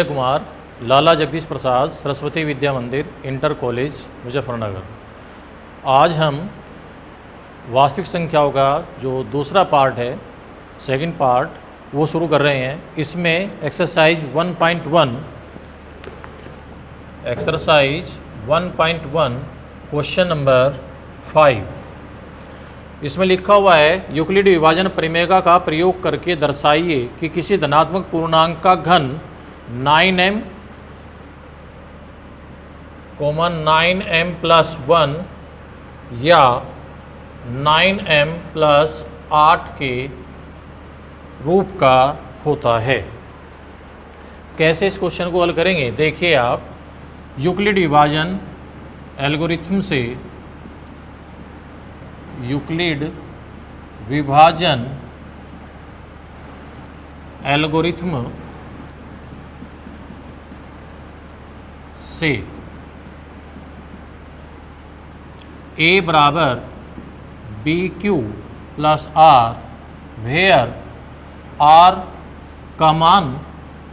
कुमार, लाला जगदीश प्रसाद सरस्वती विद्या मंदिर inter college Muzaffarnagar. आज हम वास्तविक संख्याओं का जो दूसरा पार्ट है, सेकंड पार्ट, वो शुरू कर रहे हैं। इसमें एक्सरसाइज 1.1 क्वेश्चन नंबर 5, इसमें लिखा हुआ है यूक्लिड विभाजन परिमेय का प्रयोग करके दर्शाइए कि किसी धनात्मक पूर्णांक का घन 9m, 9m प्लस 1 या 9m प्लस 8 के रूप का होता है। कैसे इस क्वेश्चन को हल करेंगे, देखिए आप। यूक्लिड विभाजन एल्गोरिथम से, यूक्लिड विभाजन एल्गोरिथम से a बराबर b q plus r, where r का मान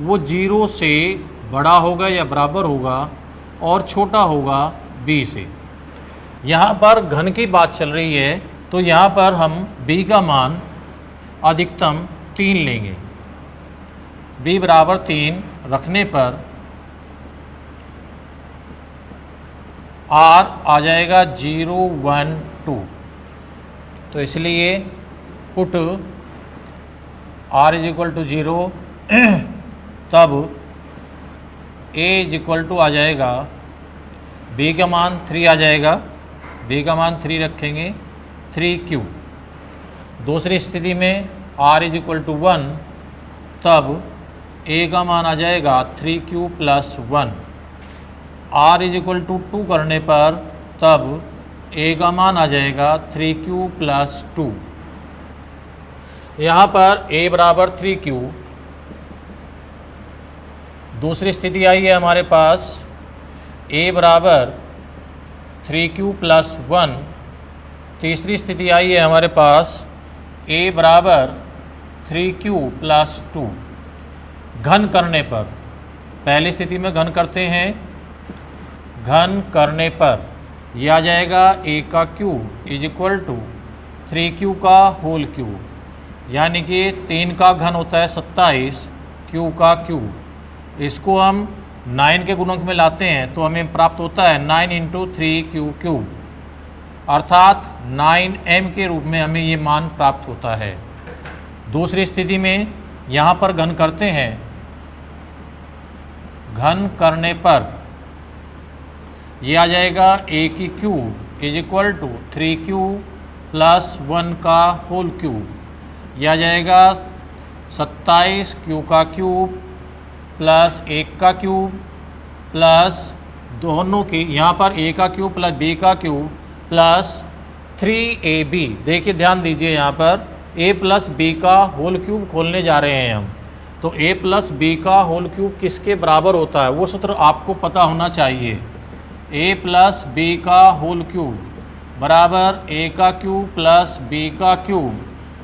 वो 0 से बड़ा होगा या बराबर होगा और छोटा होगा b से। यहाँ पर घन की बात चल रही है, तो यहाँ पर हम b का मान अधिकतम 3 लेंगे। b बराबर 3 रखने पर r आ जाएगा 0, 1, 2। तो इसलिए put r is equal to 0, तब a इज इक्वल टू आ जाएगा, b का मान 3 आ जाएगा, b का मान 3 रखेंगे, 3q। दूसरी स्थिति में r इज इक्वल टू 1, तब a का मान आ जाएगा 3q plus 1। r is equal to 2 करने पर तब a का मान आ जाएगा 3q प्लस 2। यहाँ पर a बराबर 3q। दूसरी स्थिति आई है हमारे पास a बराबर 3q प्लस 1। तीसरी स्थिति आई है हमारे पास a बराबर 3q प्लस 2। घन करने पर, पहली स्थिति में घन करते हैं, घन करने पर यह आ जाएगा a का cube is equal to 3q का होल क्यूब, यानी कि 3 का घन होता है 27, q का क्यूब। इसको हम 9 के गुणक में लाते हैं तो हमें प्राप्त होता है 9 इंटू 3q क्यूब, अर्थात 9m के रूप में हमें ये मान प्राप्त होता है। दूसरी स्थिति में यहाँ पर घन करते हैं, घन करने पर ये आ जाएगा a की cube is equal to 3q plus 1 का होल क्यूब, यह आ जाएगा 27 q का क्यूब प्लस 1 का क्यूब प्लस दोनों की, यहाँ पर a का क्यूब प्लस b का क्यूब प्लस 3ab। देखिए ध्यान दीजिए, यहाँ पर a प्लस b का होल क्यूब खोलने जा रहे हैं हम, तो a प्लस b का होल क्यूब किसके बराबर होता है वो सूत्र आपको पता होना चाहिए। a प्लस b का होल क्यूब बराबर a का क्यूब प्लस b का क्यूब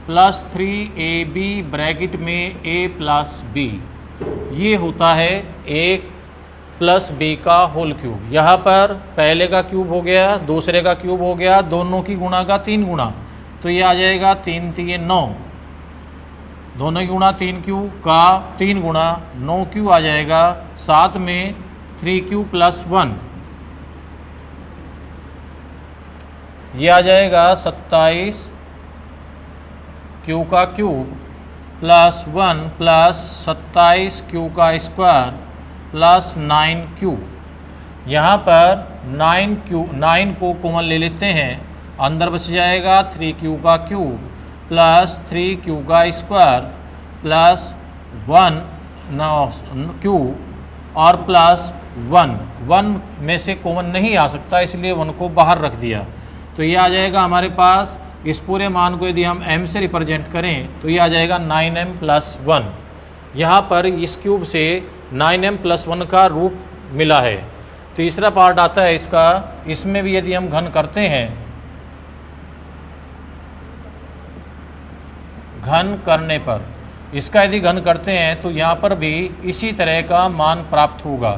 प्लस 3ab ब्रैकेट में a प्लस b, ये होता है a प्लस b का होल क्यूब। यहाँ पर पहले का क्यूब हो गया, दूसरे का क्यूब हो गया, दोनों की गुणा का 3 गुणा, तो ये आ जाएगा 3 3 9, दोनों की गुणा 3q का 3 गुणा 9q आ जाएगा, साथ में 3q प्लस 1, ये आ जाएगा 27 q का क्यूब प्लस 1 प्लस 27 q का स्क्वायर प्लस 9q। यहाँ पर 9 को कॉमन ले लेते हैं, अंदर बच जाएगा 3q का क्यूब प्लस 3q का स्क्वायर प्लस 1q और प्लस 1 में से कॉमन नहीं आ सकता, इसलिए 1 को बाहर रख दिया। तो ये आ जाएगा हमारे पास, इस पूरे मान को यदि हम m से रिप्रेजेंट करें तो ये आ जाएगा 9m प्लस 1। यहाँ पर इस क्यूब से 9m प्लस 1 का रूप मिला है। तीसरा पार्ट आता है इसका, इसमें भी यदि हम घन करते हैं, घन करने पर इसका यदि घन करते हैं तो यहाँ पर भी इसी तरह का मान प्राप्त होगा,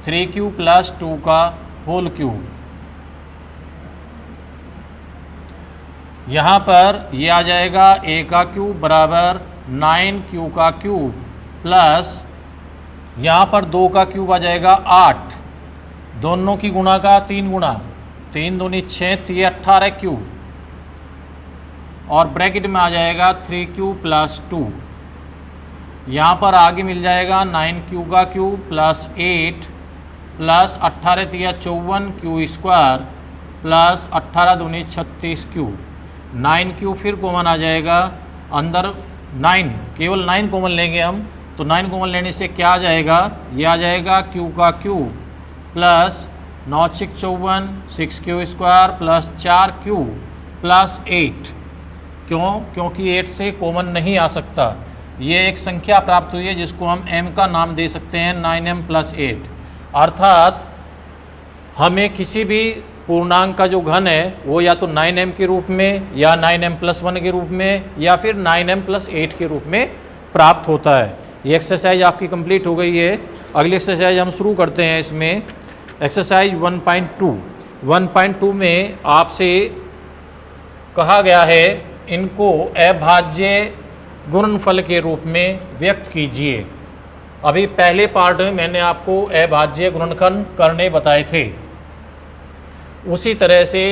3q प्लस 2 का होल क्यूब। यहाँ पर ये आ जाएगा a का क्यूब बराबर 9q का क्यूब प्लस यहाँ पर 2 का क्यूब आ जाएगा 8, दोनों की गुणा का 3 गुणा, 3 दूनी 6, 3 18 क्यूब, और ब्रैकेट में आ जाएगा 3q प्लस 2। यहाँ पर आगे मिल जाएगा 9q का cube plus 8 plus 18 3 54 Q square plus 18 दूनी 36 क्यूब। 9q फिर कॉमन आ जाएगा, अंदर 9 केवल 9 कॉमन लेंगे हम, तो 9 कॉमन लेने से क्या आ जाएगा, ये आ जाएगा q का cube plus 9 6 54 6q square plus 4q plus 8। क्यों? क्योंकि 8 से कॉमन नहीं आ सकता। ये एक संख्या प्राप्त हुई है जिसको हम m का नाम दे सकते हैं, 9m प्लस 8। अर्थात हमें किसी भी पूर्णांक का जो घन है वो या तो 9m के रूप में या 9m प्लस 1 के रूप में या फिर 9m प्लस 8 के रूप में प्राप्त होता है। ये एक्सरसाइज आपकी कंप्लीट हो गई है। अगली एक्सरसाइज हम शुरू करते हैं। इसमें एक्सरसाइज 1.2 में आपसे कहा गया है इनको अभाज्य गुणनफल के रूप में व्यक्त कीजिए। अभी पहले पार्ट में मैंने आपको अभाज्य गुणनखंड करने बताए थे, उसी तरह से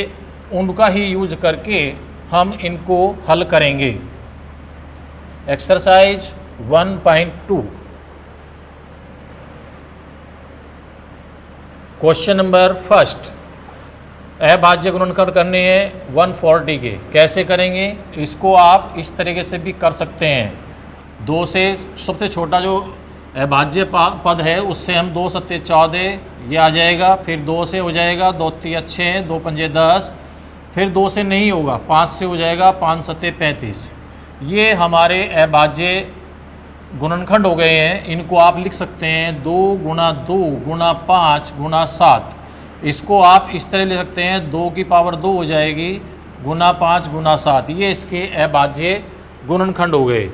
उनका ही यूज करके हम इनको हल करेंगे। एक्सरसाइज 1.2 क्वेश्चन नंबर फर्स्ट, अभाज्य गुणनखंड करने हैं 140 के। कैसे करेंगे इसको आप इस तरीके से भी कर सकते हैं। 2 से सबसे छोटा जो अभाज्य पद है उससे हम 2 सत्ते 14 ये आ जाएगा, फिर 2 से हो जाएगा 2 3 6, 2 पंजे 10, फिर 2 से नहीं होगा 5 से हो जाएगा 5 सत्ते 35। ये हमारे अभाज्य गुणनखंड हो गए हैं। इनको आप लिख सकते हैं 2 गुणा 2 गुणा 5 गुणा 7। इसको आप इस तरह लिख सकते हैं 2 की पावर 2 हो जाएगी गुणा 5 गुणा 7। ये इसके अभाज्य गुणनखंड हो गए।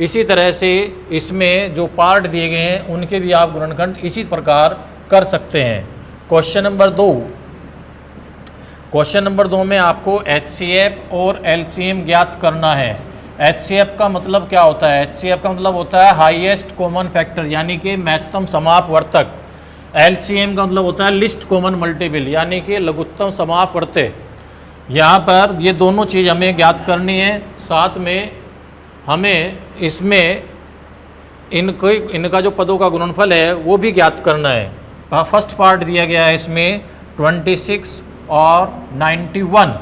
इसी तरह से इसमें जो पार्ट दिए गए हैं उनके भी आप गुणनखंड इसी प्रकार कर सकते हैं। क्वेश्चन नंबर 2, क्वेश्चन नंबर 2 में आपको HCF और LCM ज्ञात करना है। HCF का मतलब क्या होता है? HCF का मतलब होता है हाईएस्ट कॉमन फैक्टर यानी कि महत्तम समापवर्तक। LCM का मतलब होता है लिस्ट कॉमन मल्टीपल यानी कि लघुत्तम समापवर्त्य। यहाँ पर ये दोनों चीज़ हमें ज्ञात करनी है। साथ में हमें इसमें इनका जो पदों का गुणनफल है वो भी ज्ञात करना है। फर्स्ट पार्ट दिया गया है इसमें 26 और 91।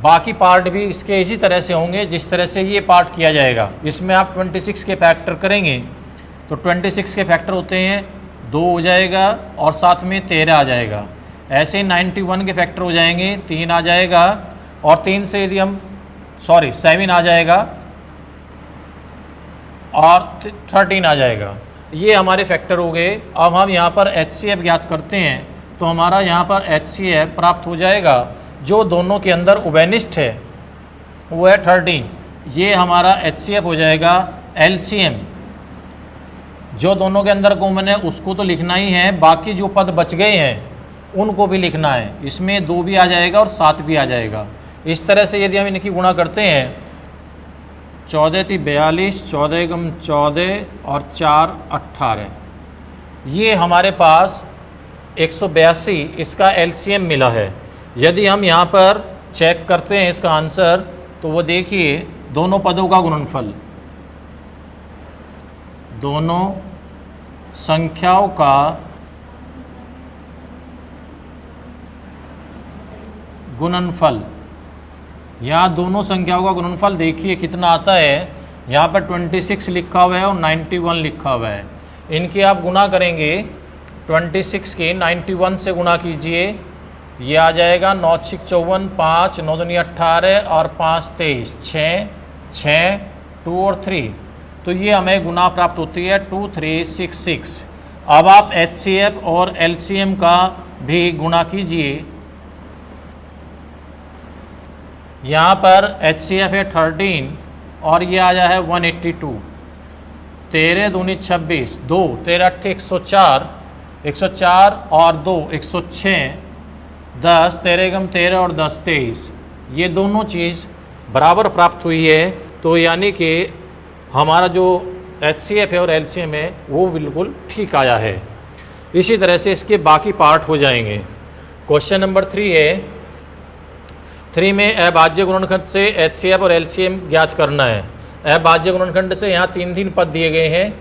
बाकी पार्ट भी इसके इसी तरह से होंगे जिस तरह से ये पार्ट किया जाएगा। इसमें आप 26 के फैक्टर करेंगे तो 26 के फैक्टर होते हैं 2 हो जाएगा और साथ में 13 आ जाएगा। ऐसे 91 के फैक्टर हो जाएंगे 3 आ जाएगा और 3 से यदि हम 7 आ जाएगा और 13 आ जाएगा। ये हमारे फैक्टर हो गए। अब हम यहाँ पर HCF ज्ञात करते हैं तो हमारा यहाँ पर HCF प्राप्त हो जाएगा जो दोनों के अंदर उभयनिष्ठ है वो है 13। ये हमारा HCF हो जाएगा। LCM जो दोनों के अंदर कॉमन है उसको तो लिखना ही है, बाकी जो पद बच गए हैं उनको भी लिखना है। इसमें 2 भी आ जाएगा और 7 भी आ जाएगा। इस तरह से यदि हम इनकी गुणा करते हैं 14 × 42, 14 × 14 और 4 18, ये हमारे पास 182 इसका LCM मिला है। यदि हम यहाँ पर चेक करते हैं इसका आंसर तो वो देखिए दोनों पदों का गुणनफल, दोनों संख्याओं का गुणनफल, यहाँ दोनों संख्याओं का गुणनफल देखिए कितना आता है। यहाँ पर 26 लिखा हुआ है और 91 लिखा हुआ है। इनके आप गुणा करेंगे 26 के 91 से गुणा कीजिए, ये आ जाएगा 9 6 54, 5 9 दूनी 18 और 5 23, 6 6 2 और 3, तो ये हमें गुणा प्राप्त होती है 2366। अब आप HCF और LCM का भी गुणा कीजिए। यहाँ पर HCF है 13 और ये आ जाए 182। 13 दूनी 26, 2 13 अट्ठे 104, 104 और 2 106, 10 13 गम 13 और 10 23, ये दोनों चीज़ बराबर प्राप्त हुई है। तो यानी कि हमारा जो HCF है और LCM है वो बिल्कुल ठीक आया है। इसी तरह से इसके बाकी पार्ट हो जाएंगे। क्वेश्चन नंबर 3 है। 3 में अभाज्य गुणनखंड से HCF और LCM ज्ञात करना है। अभाज्य गुणनखंड से यहाँ 3 पद दिए गए हैं।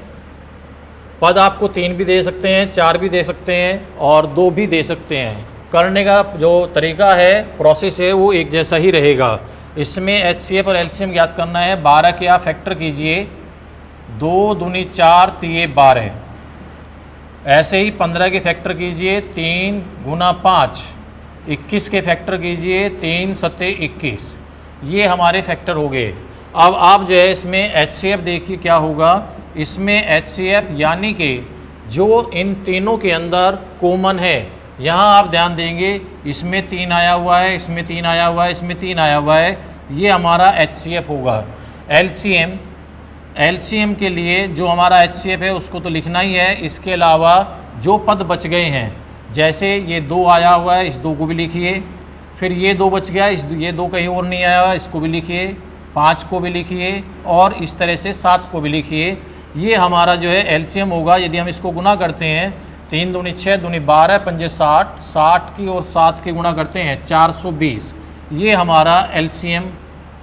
पद आपको 3 भी दे सकते हैं, 4 भी दे सकते हैं और 2 भी दे सकते हैं। करने का जो तरीका है, प्रोसेस है, वो एक जैसा ही रहेगा। इसमें HCF और LCM ज्ञात करना है। 12 के आप फैक्टर कीजिए, 2 दूनी 4 3 12। ऐसे ही 15 के फैक्टर कीजिए, 3 गुना 5, 21 के फैक्टर कीजिए, 3 सत्ते 21। ये हमारे फैक्टर हो गए। अब आप जो है इसमें HCF देखिए क्या होगा। इसमें HCF यानी कि जो इन तीनों के अंदर कॉमन है, यहाँ आप ध्यान देंगे इसमें 3 आया हुआ है, इसमें 3 आया हुआ है, इसमें 3 आया हुआ है, ये हमारा HCF होगा। LCM के लिए जो हमारा HCF है उसको तो लिखना ही है। इसके अलावा जो पद बच गए हैं, जैसे ये 2 आया हुआ है, इस 2 को भी लिखिए। फिर ये 2 बच गया, ये 2 कहीं और नहीं आया हुआ, इसको भी लिखिए। 5 को भी लिखिए और इस तरह से 7 को भी लिखिए। ये हमारा जो है LCM होगा। यदि हम इसको गुना करते हैं, 3 दूनी 6 दूनी 12 पंजे 60, 60 की और 7 की गुना करते हैं 420, ये हमारा LCM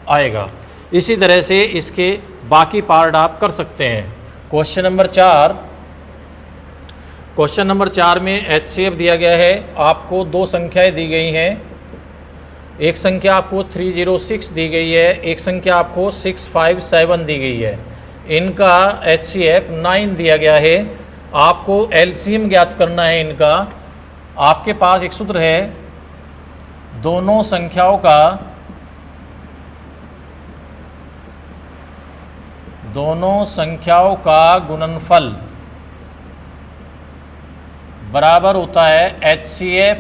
आएगा। इसी तरह से इसके बाकी पार्ट आप कर सकते हैं। Question number 4। क्वेश्चन नंबर 4 में HCF दिया गया है। आपको 2 संख्याएं दी गई हैं। एक संख्या आपको 306 दी गई है, एक संख्या आपको 657 दी गई है। इनका HCF 9 दिया गया है। आपको LCM ज्ञात करना है इनका। आपके पास एक सूत्र है, दोनों संख्याओं का गुणनफल बराबर होता है HCF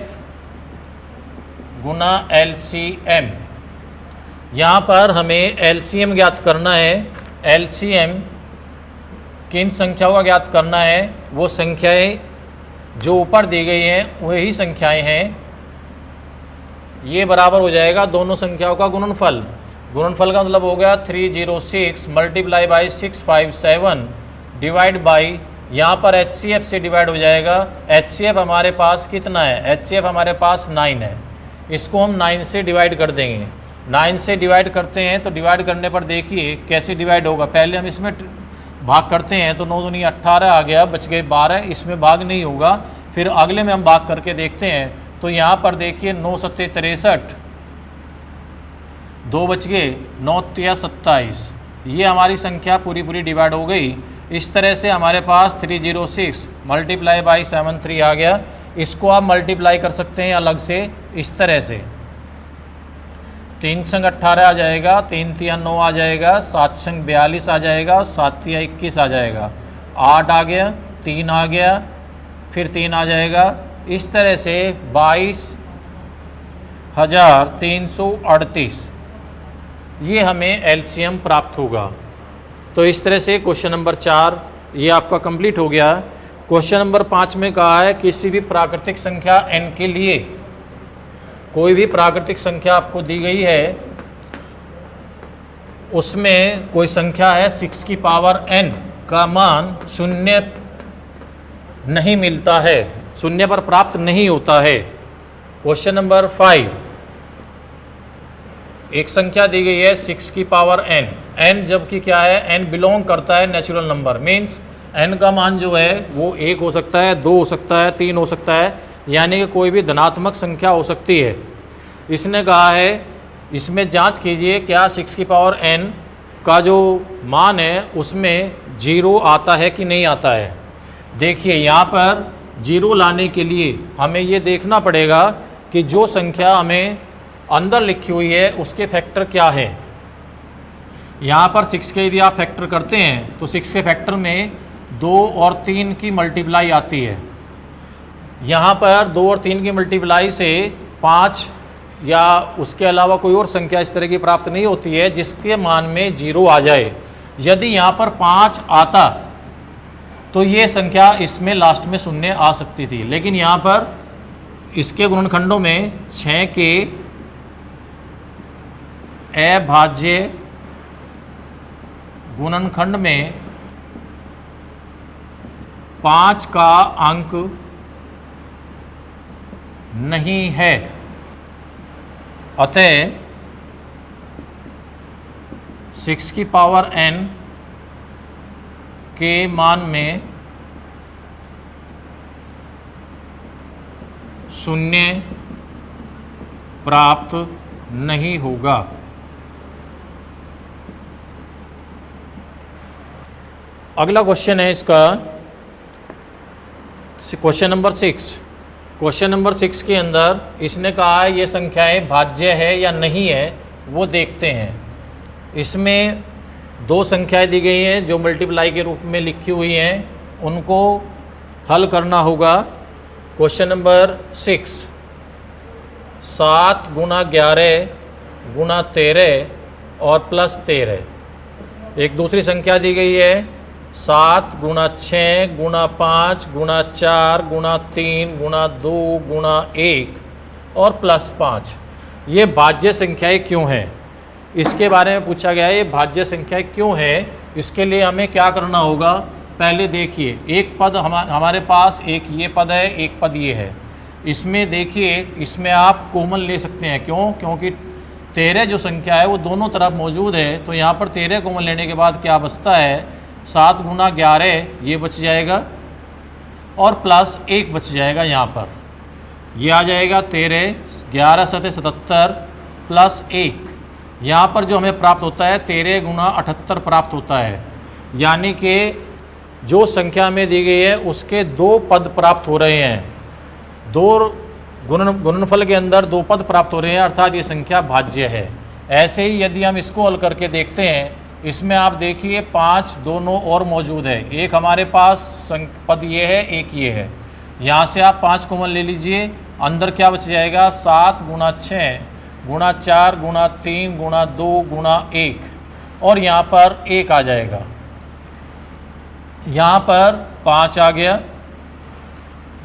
गुना LCM। यहाँ पर हमें LCM ज्ञात करना है। LCM किन संख्याओं का ज्ञात करना है? वो संख्याएं जो ऊपर दी गई हैं वही संख्याएं हैं। ये बराबर हो जाएगा दोनों संख्याओं का गुणनफल। गुणनफल का मतलब हो गया 306 मल्टीप्लाई बाई 657 डिवाइड बाई, यहाँ पर HCF से डिवाइड हो जाएगा। HCF हमारे पास कितना है? HCF हमारे पास 9 है। इसको हम 9 से डिवाइड कर देंगे। 9 से डिवाइड करते हैं तो डिवाइड करने पर देखिए कैसे डिवाइड होगा। पहले हम इसमें भाग करते हैं तो 9 दूनी 18 आ गया, बच गए 12, इसमें भाग नहीं होगा। फिर अगले में हम भाग करके देखते हैं तो यहाँ पर देखिए 9 सत्ते 63, 2 बच गए, 9 तिया 27। ये हमारी संख्या पूरी डिवाइड हो गई। इस तरह से हमारे पास 306 मल्टीप्लाई बाई 73 आ गया। इसको आप मल्टीप्लाई कर सकते हैं अलग से इस तरह से। 3 संग 18 आ जाएगा, 3 तिया 9 आ जाएगा, 7 संग 42 आ जाएगा, 7 तिया 21 आ जाएगा, 8 आ गया, 3 आ गया, फिर 3 आ जाएगा। इस तरह से 22,338 ये हमें LCM प्राप्त होगा। तो इस तरह से क्वेश्चन नंबर 4 ये आपका कंप्लीट हो गया। क्वेश्चन नंबर 5 में कहा है किसी भी प्राकृतिक संख्या n के लिए, कोई भी प्राकृतिक संख्या आपको दी गई है, उसमें कोई संख्या है 6 की पावर n का मान 0 नहीं मिलता है, 0 पर प्राप्त नहीं होता है। क्वेश्चन नंबर 5, एक संख्या दी गई है 6 की पावर n, n जबकि क्या है? n बिलोंग करता है नेचुरल नंबर, मीन्स n का मान जो है वो 1 हो सकता है, 2 हो सकता है, 3 हो सकता है, यानी कि कोई भी धनात्मक संख्या हो सकती है। इसने कहा है इसमें जांच कीजिए क्या 6 की पावर n का जो मान है उसमें 0 आता है कि नहीं आता है। देखिए यहाँ पर 0 लाने के लिए हमें ये देखना पड़ेगा कि जो संख्या हमें अंदर लिखी हुई है उसके फैक्टर क्या है। यहाँ पर 6 के यदि आप फैक्टर करते हैं तो 6 के फैक्टर में 2 और 3 की मल्टीप्लाई आती है। यहाँ पर 2 और 3 की मल्टीप्लाई से 5 या उसके अलावा कोई और संख्या इस तरह की प्राप्त नहीं होती है जिसके मान में 0 आ जाए। यदि यहाँ पर 5 आता तो ये संख्या इसमें लास्ट में शून्य आ सकती थी, लेकिन यहाँ पर इसके गुणनखंडों में 6 के अभाज्य गुणनखंड में 5 का अंक नहीं है, अतः 6 की पावर n के मान में शून्य प्राप्त नहीं होगा। अगला क्वेश्चन है इसका क्वेश्चन नंबर 6। क्वेश्चन नंबर 6 के अंदर इसने कहा है ये संख्याएं भाज्य है या नहीं है, वो देखते हैं। इसमें 2 संख्याएं दी गई हैं जो मल्टीप्लाई के रूप में लिखी हुई हैं, उनको हल करना होगा। क्वेश्चन नंबर 6, 7 गुणा 11 गुणा 13 और प्लस 13। एक दूसरी संख्या दी गई है 7 गुणा 6 गुणा 5 गुणा 4 गुणा 3 गुणा 2 गुणा 1 और प्लस 5। ये भाज्य संख्याएं क्यों हैं, इसके बारे में पूछा गया है। ये भाज्य संख्याएं क्यों है, इसके लिए हमें क्या करना होगा। पहले देखिए, एक पद हमारे पास एक ये पद है, एक पद ये है। इसमें देखिए, इसमें आप कॉमन ले सकते हैं। क्यों? क्योंकि 13 जो संख्या है वो दोनों तरफ मौजूद है, तो यहाँ पर 13 कॉमन लेने के बाद क्या बचता है, 7 गुणा 11 ये बच जाएगा और प्लस 1 बच जाएगा। यहाँ पर ये आ जाएगा 13, 11 7 77 प्लस 1। यहाँ पर जो हमें प्राप्त होता है 13 गुणा 78 प्राप्त होता है, यानी कि जो संख्या में दी गई है उसके 2 पद प्राप्त हो रहे हैं। 2 गुणनफल के अंदर 2 पद प्राप्त हो रहे हैं, अर्थात ये संख्या भाज्य है। ऐसे ही यदि हम इसको हल करके देखते हैं, इसमें आप देखिए 5 दोनों और मौजूद है। एक हमारे पास पद ये है, एक ये है। यहाँ से आप 5 कॉमन ले लीजिए, अंदर क्या बच जाएगा, 7 गुणा 6 गुणा 4 गुणा 3 गुणा 2 गुणा 1 और यहाँ पर 1 आ जाएगा। यहाँ पर 5 आ गया,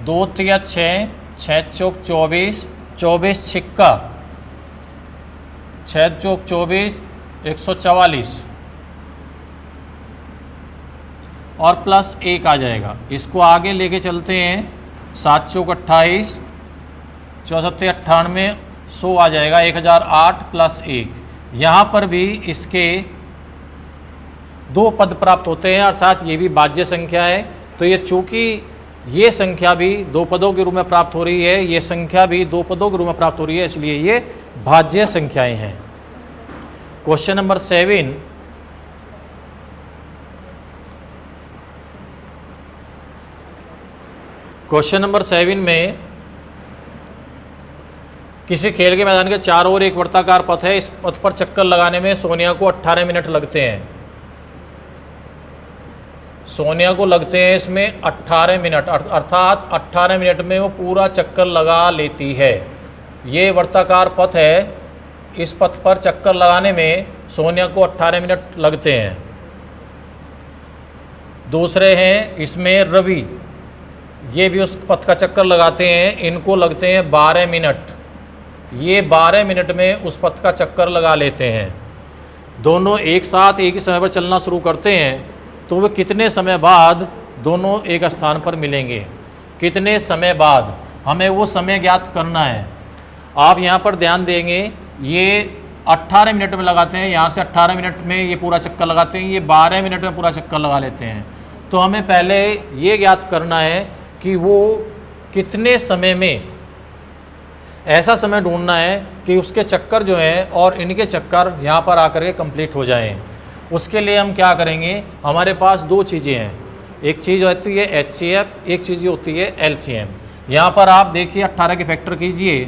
2 तिया 6, 6 चौक 24, 24 छिक्का, 6 चौक 24, 144 और प्लस 1 आ जाएगा। इसको आगे लेके चलते हैं, 7 चौक 28, 64 98, 100 आ जाएगा, 1008 प्लस 1। यहाँ पर भी इसके 2 पद प्राप्त होते हैं, अर्थात ये भी भाज्य संख्या है। तो ये चूँकि ये संख्या भी 2 पदों के रूप में प्राप्त हो रही है, ये संख्या भी 2 पदों के रूप में प्राप्त हो रही है, इसलिए ये भाज्य संख्याएं हैं। क्वेश्चन नंबर 7, क्वेश्चन नंबर 7 में किसी खेल के मैदान के चारों ओर एक वर्ताकार पथ है। इस पथ पर चक्कर लगाने में सोनिया को 18 मिनट लगते हैं। सोनिया को लगते हैं इसमें 18 मिनट, अर्थात 18 मिनट में वो पूरा चक्कर लगा लेती है। ये वर्ताकार पथ है, इस पथ पर चक्कर लगाने में सोनिया को 18 मिनट लगते हैं। दूसरे हैं इसमें रवि, ये भी उस पथ का चक्कर लगाते हैं, इनको लगते हैं 12 मिनट। ये 12 मिनट में उस पथ का चक्कर लगा लेते हैं। दोनों एक साथ एक ही समय पर चलना शुरू करते हैं, तो वे कितने समय बाद दोनों एक स्थान पर मिलेंगे, कितने समय बाद, हमें वो समय ज्ञात करना है। आप यहाँ पर ध्यान देंगे, ये 18 मिनट में लगाते हैं, यहाँ से 18 मिनट में ये पूरा चक्कर लगाते हैं, ये 12 मिनट में पूरा चक्कर लगा लेते हैं। तो हमें पहले ये ज्ञात करना है कि वो कितने समय में, ऐसा समय ढूंढना है कि उसके चक्कर जो हैं और इनके चक्कर यहाँ पर आकर के कंप्लीट हो जाएं। उसके लिए हम क्या करेंगे, हमारे पास 2 चीज़ें हैं, एक चीज़ होती है HCF, एक चीज़ होती है LCM। यहाँ पर आप देखिए 18 के फैक्टर कीजिए,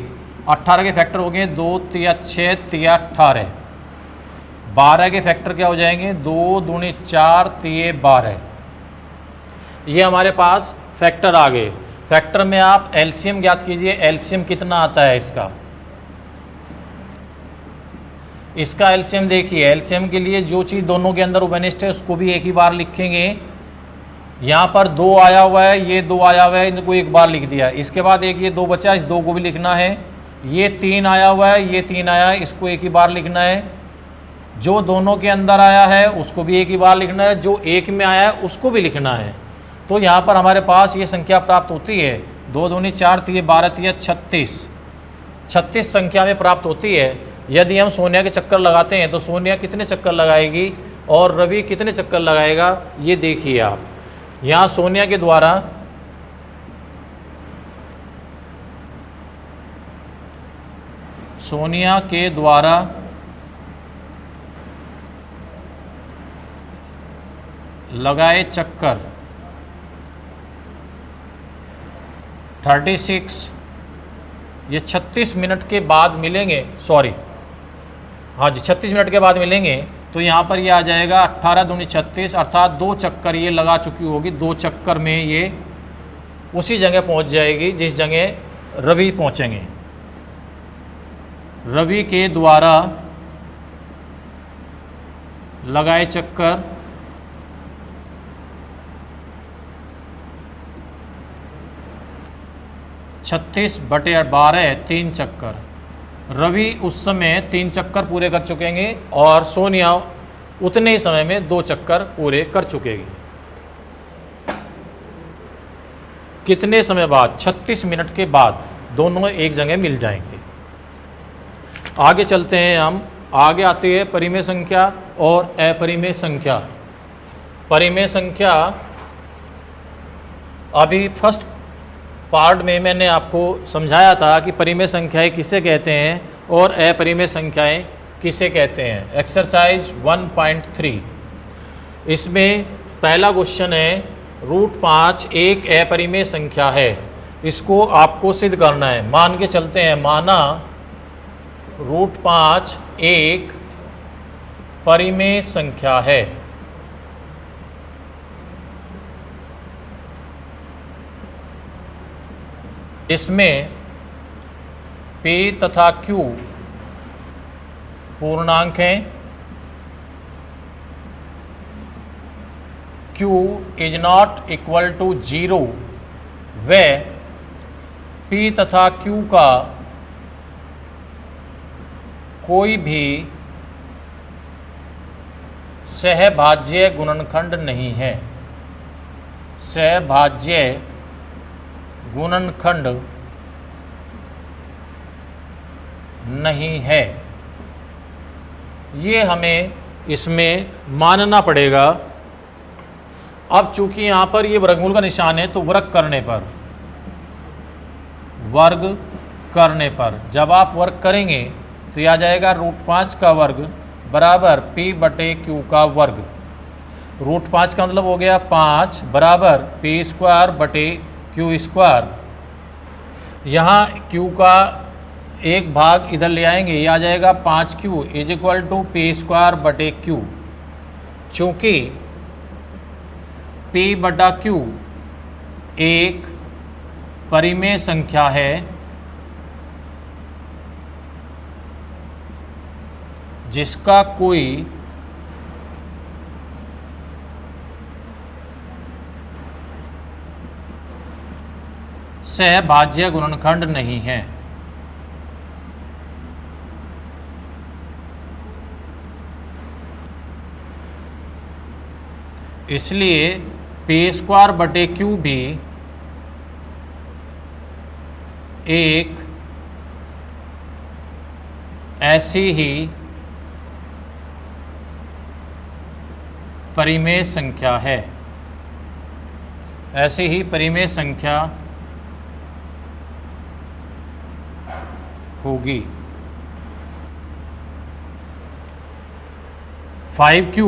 18 के फैक्टर हो गए 2 तिया 6 तिया 18, 12 के फैक्टर क्या हो जाएंगे, 2 दूनी 4 तिये 12। ये हमारे पास फैक्टर आ गए। फैक्टर में आप LCM ज्ञात कीजिए, LCM कितना आता है इसका, इसका एलसीएम देखिए, एलसीएम के लिए जो चीज़ दोनों के अंदर उभयनिष्ठ है उसको भी एक ही बार लिखेंगे। यहाँ पर 2 आया हुआ है, ये 2 आया हुआ है, इनको एक बार लिख दिया। इसके बाद एक ये 2 बचा, इस 2 को भी लिखना है। ये 3 आया हुआ है, ये 3 आया है, इसको एक ही बार लिखना है। जो दोनों के अंदर आया है उसको भी एक ही बार लिखना है, जो एक में आया है उसको भी लिखना है। तो यहाँ पर हमारे पास ये संख्या प्राप्त होती है, 2 दूनी 4 3 12 3 36 संख्या में प्राप्त होती है। यदि हम सोनिया के चक्कर लगाते हैं तो सोनिया कितने चक्कर लगाएगी और रवि कितने चक्कर लगाएगा, ये देखिए आप। यहाँ सोनिया के द्वारा लगाए चक्कर 36, ये 36 मिनट के बाद मिलेंगे, सॉरी हाँ जी 36 मिनट के बाद मिलेंगे। तो यहाँ पर ये आ जाएगा 18 दूनी 36, अर्थात 2 चक्कर ये लगा चुकी होगी। 2 चक्कर में ये उसी जगह पहुँच जाएगी जिस जगह रवि पहुँचेंगे। रवि के द्वारा लगाए चक्कर 36/12 3 चक्कर। रवि उस समय 3 चक्कर पूरे कर चुकेंगे और सोनिया उतने ही समय में 2 चक्कर पूरे कर चुकेगी। कितने समय बाद? 36 मिनट के बाद दोनों एक जगह मिल जाएंगे। आगे चलते हैं हम। आगे आती है परिमेय संख्या और अपरिमेय संख्या। परिमेय संख्या अभी फर्स्ट पार्ट में मैंने आपको समझाया था कि परिमेय संख्याएं किसे कहते हैं और अपरिमेय संख्याएं किसे कहते हैं। एक्सरसाइज 1.3 इसमें पहला क्वेश्चन है √5 एक अपरिमेय संख्या है। इसको आपको सिद्ध करना है। मान के चलते हैं, माना √5 एक परिमेय संख्या है। इसमें P तथा Q पूर्णांक हैं। Q is not equal to 0 व P तथा Q का कोई भी सहभाज्य गुणनखंड नहीं है। सहभाज्य गुणनखंड नहीं है, ये हमें इसमें मानना पड़ेगा। अब चूंकि यहाँ पर ये वर्गमूल का निशान है तो वर्ग करने पर जब आप वर्ग करेंगे तो यह आ जाएगा √5 का वर्ग बराबर P/Q का वर्ग। √5 का मतलब हो गया 5 बराबर P²/Q²। यहाँ Q का एक भाग इधर ले आएंगे, ये आ जाएगा 5Q is equal to P²/Q। चूँकि P/Q एक परिमेय संख्या है जिसका कोई सहभाज्य गुणनखंड नहीं है, इसलिए P²/Q भी एक ऐसी ही परिमेय संख्या है। ऐसी ही परिमेय संख्या होगी। 5Q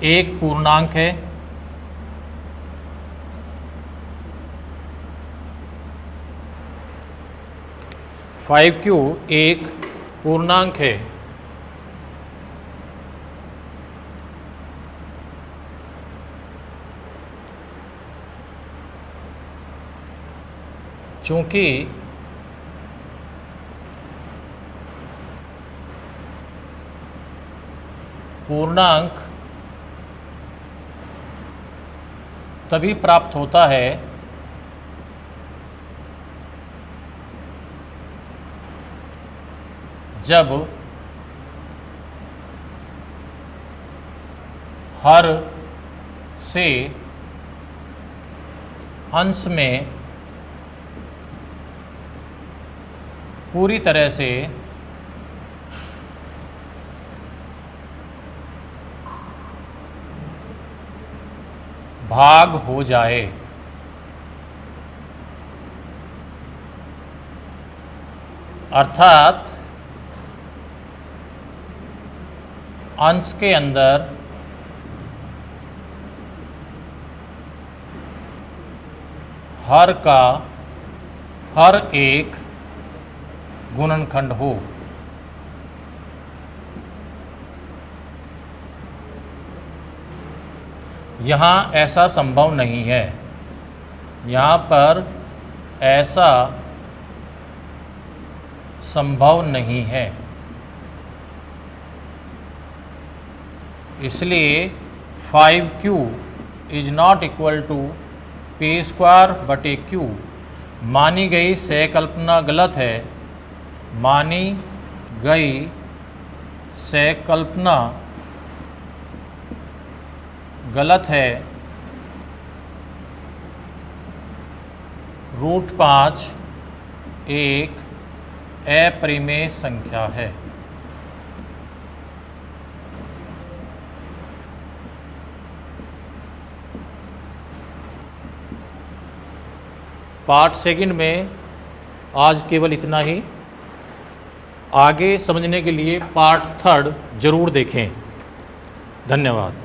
एक पूर्णांक है। Q एक पूर्णांक है। चूंकि पूर्णांक तभी प्राप्त होता है जब हर से अंश में पूरी तरह से भाग हो जाए। अर्थात अंश के अंदर हर का हर एक गुणनखंड हो। यहाँ ऐसा संभव नहीं है। यहाँ पर ऐसा संभव नहीं है, इसलिए 5q is not equal to p²/q। मानी गई सहकल्पना गलत है। मानी गई सहकल्पना गलत है। √5 एक अपरिमेय संख्या है। पार्ट सेकंड में आज केवल इतना ही। आगे समझने के लिए पार्ट थर्ड जरूर देखें। धन्यवाद।